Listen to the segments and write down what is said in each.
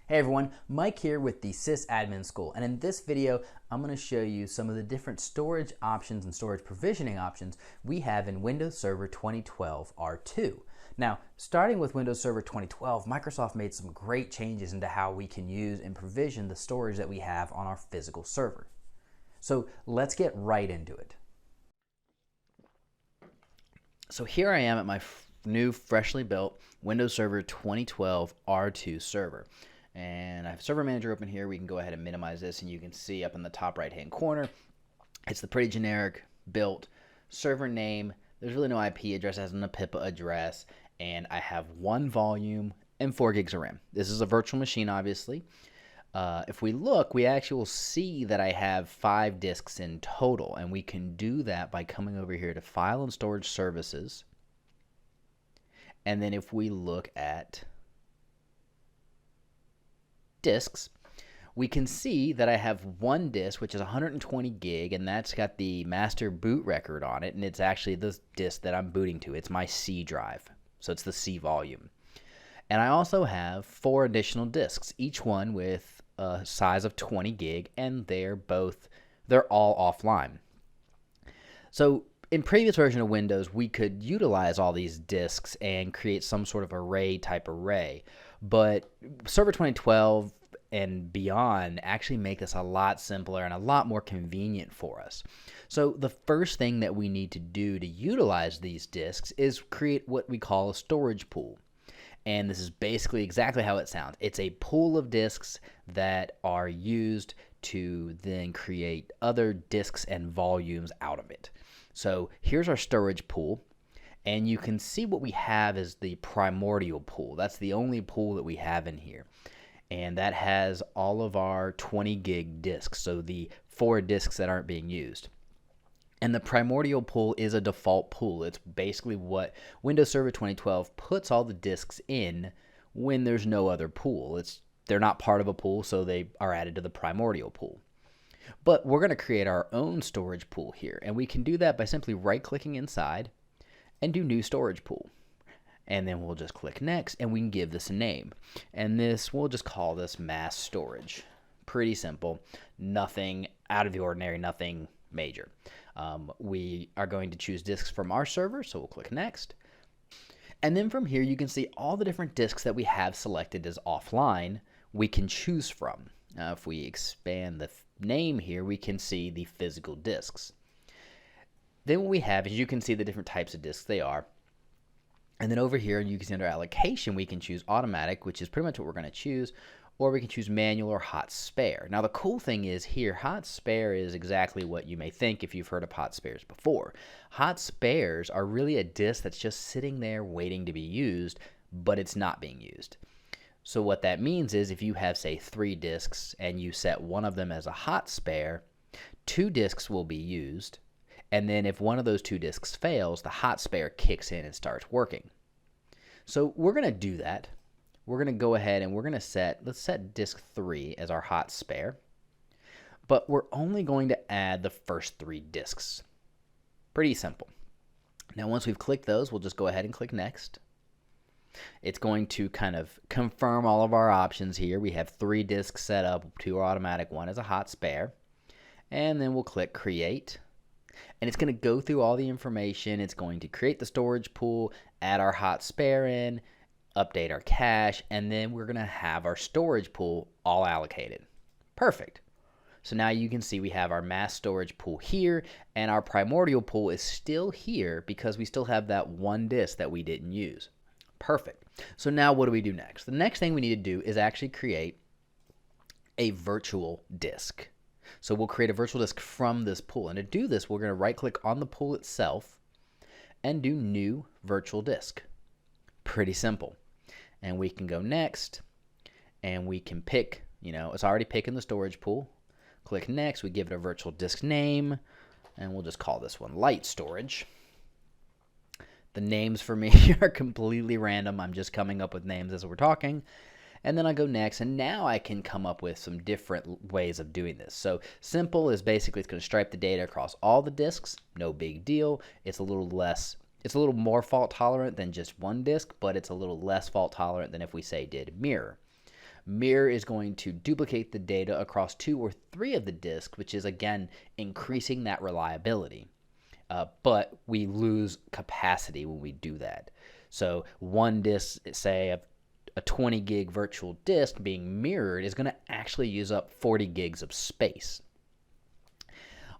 Hey everyone, Mike here with the Sysadmin School, and in this video I'm going to show you some of the different storage options and storage provisioning options we have in Windows Server 2012 R2. Now, starting with Windows Server 2012, Microsoft made some great changes into how we can use and provision the storage that we have on our physical server. So let's get right into it. So here I am at my new freshly built Windows Server 2012 R2 server. And I have Server Manager open here. We can go ahead and minimize this, and you can see up in the top right hand corner, it's the pretty generic built server name. There's really no IP address, it has an APIPA address, and I have 1 volume and 4 gigs of RAM. This is a virtual machine, obviously. If we look, we actually will see that I have 5 disks in total, and we can do that by coming over here to File and Storage Services. And then if we look at disks, we can see that I have 1 disk, which is 120 gig, and that's got the master boot record on it, and it's actually the disk that I'm booting to. It's my C drive, so it's the C volume. And I also have 4 additional disks, each one with a size of 20 gig, and they're all offline. So in previous version of Windows, we could utilize all these disks and create some sort of type array, but Server 2012 and beyond actually make this a lot simpler and a lot more convenient for us. So the first thing that we need to do to utilize these disks is create what we call a storage pool. And this is basically exactly how it sounds. It's a pool of disks that are used to then create other disks and volumes out of it. So here's our storage pool, and you can see what we have is the primordial pool. That's the only pool that we have in here, and that has all of our 20 gig disks, so the 4 disks that aren't being used. And the primordial pool is a default pool. It's basically what Windows Server 2012 puts all the disks in when there's no other pool. They're not part of a pool, so they are added to the primordial pool. But we're going to create our own storage pool here, and we can do that by simply right-clicking inside and do New Storage Pool. And then we'll just click Next, and we can give this a name. And we'll just call this Mass Storage. Pretty simple. Nothing out of the ordinary, nothing major. We are going to choose disks from our server, so we'll click Next. And then from here, you can see all the different disks that we have selected as offline we can choose from. Now, if we expand the name here, we can see the physical disks. Then what we have is you can see the different types of disks they are. And then over here, you can see under allocation, we can choose automatic, which is pretty much what we're going to choose, or we can choose manual or hot spare. Now, the cool thing is here, hot spare is exactly what you may think if you've heard of hot spares before. Hot spares are really a disk that's just sitting there waiting to be used, but it's not being used. So what that means is if you have, say, 3 disks and you set one of them as a hot spare, 2 disks will be used, and then if one of those 2 disks fails, the hot spare kicks in and starts working. So we're going to do that. We're going to go ahead and we're going to let's set disk 3 as our hot spare, but we're only going to add the first 3 disks. Pretty simple. Now once we've clicked those, we'll just go ahead and click Next. It's going to kind of confirm all of our options here. We have 3 disks set up, 2 are automatic, 1 is a hot spare. And then we'll click Create. And it's going to go through all the information. It's going to create the storage pool, add our hot spare in, update our cache, and then we're going to have our storage pool all allocated. Perfect. So now you can see we have our mass storage pool here, and our primordial pool is still here because we still have that 1 disk that we didn't use. Perfect. So now what do we do next? The next thing we need to do is actually create a virtual disk. So we'll create a virtual disk from this pool. And to do this, we're going to right-click on the pool itself and do New Virtual Disk. Pretty simple. And we can go Next, and we can pick, it's already picking the storage pool. Click Next, we give it a virtual disk name, and we'll just call this one Light Storage. The names for me are completely random. I'm just coming up with names as we're talking. And then I go Next, and now I can come up with some different ways of doing this. So simple is basically it's going to stripe the data across all the disks. No big deal. It's a little more fault tolerant than just 1 disk, but it's a little less fault tolerant than if we say did mirror. Mirror is going to duplicate the data across 2 or 3 of the disks, which is, again, increasing that reliability. But we lose capacity when we do that. So one disk, say a 20 gig virtual disk being mirrored, is going to actually use up 40 gigs of space.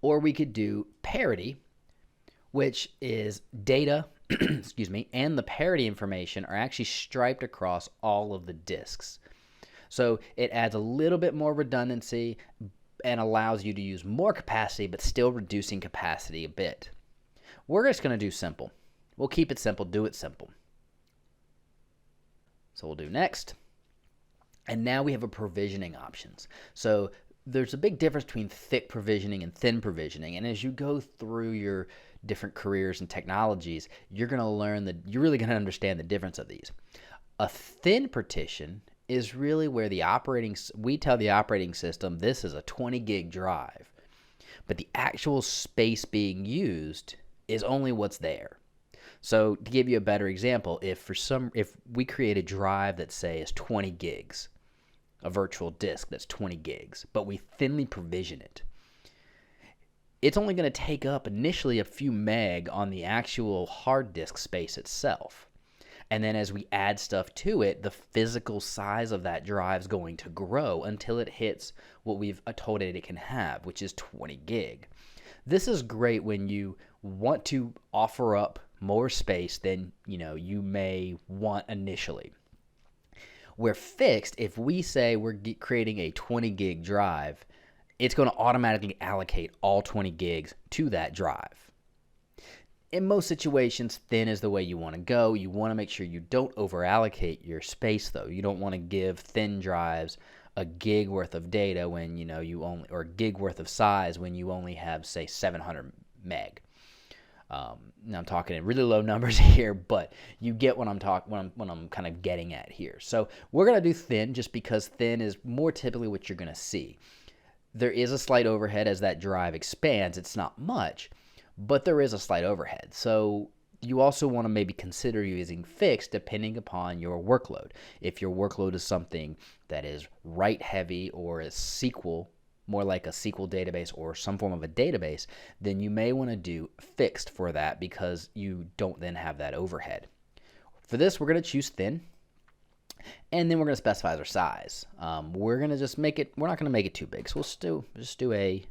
Or we could do parity, which is data, excuse me, and the parity information are actually striped across all of the disks. So it adds a little bit more redundancy and allows you to use more capacity, but still reducing capacity a bit. We're just going to do simple. We'll keep it simple, do it simple. So we'll do next. And now we have a provisioning options. So there's a big difference between thick provisioning and thin provisioning. And as you go through your different careers and technologies, you're going to learn that you're really going to understand the difference of these. A thin partition is really where we tell the operating system this is a 20 gig drive, but the actual space being used is only what's there. So to give you a better example, if we create a drive that say is 20 gigs, a virtual disk that's 20 gigs, but we thinly provision it, it's only going to take up initially a few meg on the actual hard disk space itself. And then as we add stuff to it, the physical size of that drive is going to grow until it hits what we've told it can have, which is 20 gig. This is great when you want to offer up more space than you may want initially. We're fixed. If we say we're creating a 20 gig drive, it's going to automatically allocate all 20 gigs to that drive. In most situations, thin is the way you want to go. You want to make sure you don't over allocate your space, though. You don't want to give thin drives a gig worth of data when or a gig worth of size when you only have, say, 700 meg. Now I'm talking in really low numbers here, but you get what I'm kind of getting at here. So we're going to do thin just because thin is more typically what you're going to see. There is a slight overhead as that drive expands. It's not much, but there is a slight overhead. So you also want to maybe consider using fixed depending upon your workload. If your workload is something that is write heavy or is SQL, more like a SQL database or some form of a database, then you may want to do fixed for that because you don't then have that overhead. For this, we're going to choose thin, and then we're going to specify our size. We're going to just make it, we're not going to make it too big, so we'll just do a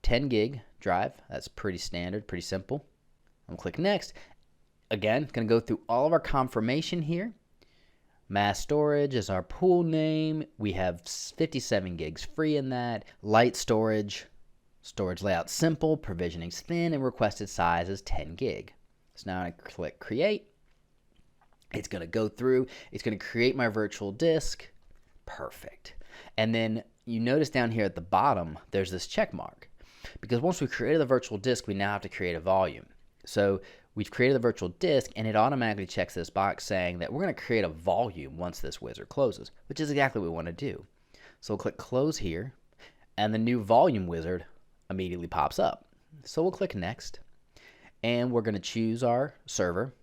10 gig drive. That's pretty standard, pretty simple. I'm going to click next. Again, going to go through all of our confirmation here. Mass storage is our pool name. We have 57 gigs free in that. Light storage, storage layout simple, provisioning's thin, and requested size is 10 gig. So now I click create. It's going to go through. It's going to create my virtual disk. Perfect. And then you notice down here at the bottom, there's this check mark. Because once we've created the virtual disk, we now have to create a volume. So we've created the virtual disk, and it automatically checks this box saying that we're going to create a volume once this wizard closes, which is exactly what we want to do. So we'll click close here, and the new volume wizard immediately pops up. So we'll click next, and we're going to choose our server,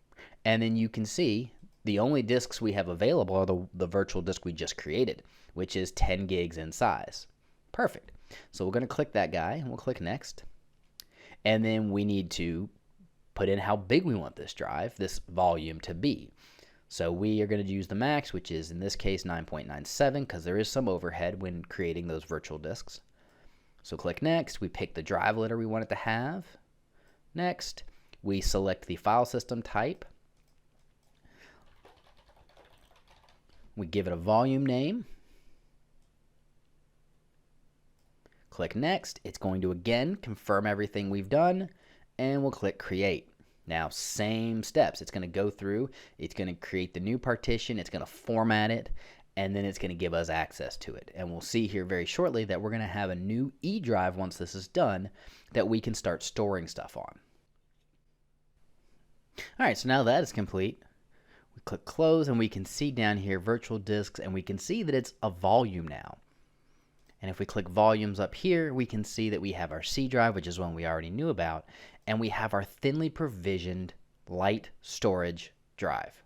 and then you can see the only disks we have available are the virtual disk we just created, which is 10 gigs in size. Perfect. So we're going to click that guy, and we'll click next. And then we need to put in how big we want this drive, this volume to be. So we are going to use the max, which is in this case 9.97, because there is some overhead when creating those virtual disks. So click next. We pick the drive letter we want it to have. Next, we select the file system type. We give it a volume name. Click next. It's going to again confirm everything we've done, and we'll click create. Now, same steps. It's going to go through. It's going to create the new partition. It's going to format it, and then it's going to give us access to it. And we'll see here very shortly that we're going to have a new E drive once this is done that we can start storing stuff on. All right, so now that is complete. We click close, and we can see down here virtual disks, and we can see that it's a volume now. And if we click volumes up here, we can see that we have our C drive, which is one we already knew about, and we have our thinly provisioned light storage drive.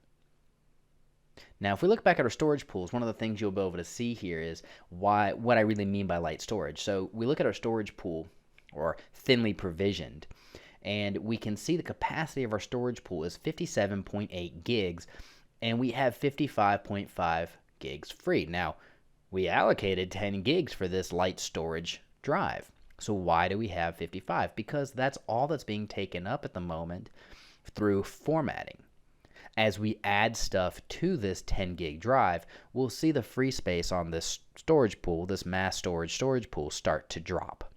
Now, if we look back at our storage pools, one of the things you'll be able to see here is what I really mean by light storage. So we look at our storage pool, or thinly provisioned, and we can see the capacity of our storage pool is 57.8 gigs, and we have 55.5 gigs free. Now, we allocated 10 gigs for this light storage drive. So why do we have 55? Because that's all that's being taken up at the moment through formatting. As we add stuff to this 10 gig drive, we'll see the free space on this storage pool, this mass storage pool, start to drop.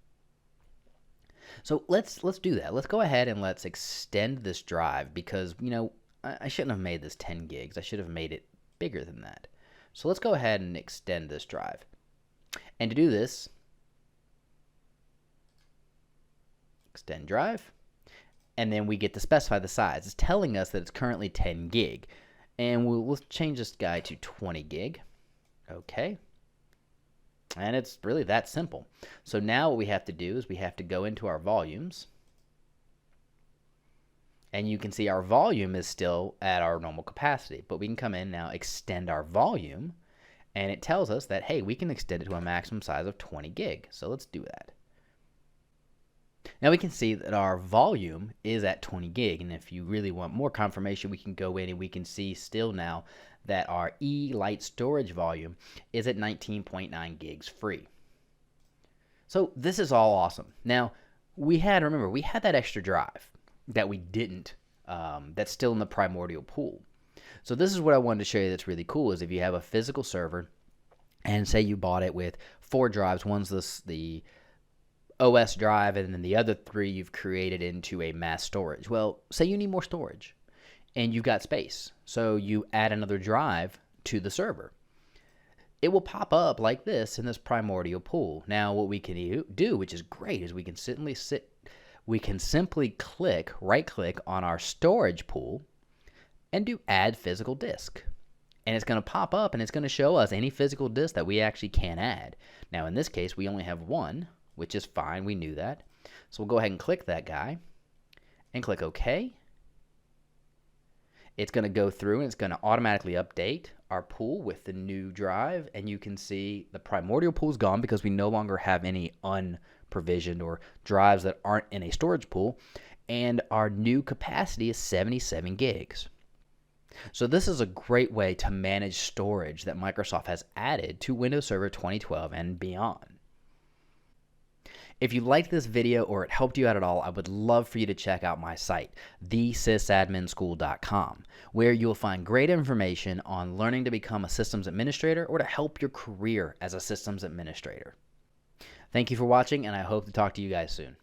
So let's do that. Let's go ahead and let's extend this drive, because, you know, I shouldn't have made this 10 gigs. I should have made it bigger than that. So let's go ahead and extend this drive. And to do this, extend drive, and then we get to specify the size. It's telling us that it's currently 10 gig, and we'll change this guy to 20 gig. Okay. And it's really that simple. So now what we have to do is we have to go into our volumes, and you can see our volume is still at our normal capacity, but we can come in now, extend our volume, and it tells us that, hey, we can extend it to a maximum size of 20 gig. So let's do that. Now we can see that our volume is at 20 gig, and if you really want more confirmation, we can go in and we can see still now that our light storage volume is at 19.9 gigs free. So this is all awesome. Now remember, we had that extra drive that we didn't, that's still in the primordial pool. So this is what I wanted to show you that's really cool, is if you have a physical server, and say you bought it with 4 drives, one's the OS drive, and then the other 3 you've created into a mass storage. Well, say you need more storage, and you've got space, so you add another drive to the server. It will pop up like this in this primordial pool. Now what we can do, which is great, is we can simply right click on our storage pool and do add physical disk. And it's going to pop up, and it's going to show us any physical disk that we actually can add. Now in this case, we only have 1, which is fine. We knew that. So we'll go ahead and click that guy and click OK. It's going to go through, and it's going to automatically update our pool with the new drive, and you can see the primordial pool is gone because we no longer have any unprovisioned or drives that aren't in a storage pool, and our new capacity is 77 gigs. So this is a great way to manage storage that Microsoft has added to Windows Server 2012 and beyond. If you liked this video or it helped you out at all, I would love for you to check out my site, thesysadminschool.com, where you'll find great information on learning to become a systems administrator or to help your career as a systems administrator. Thank you for watching, and I hope to talk to you guys soon.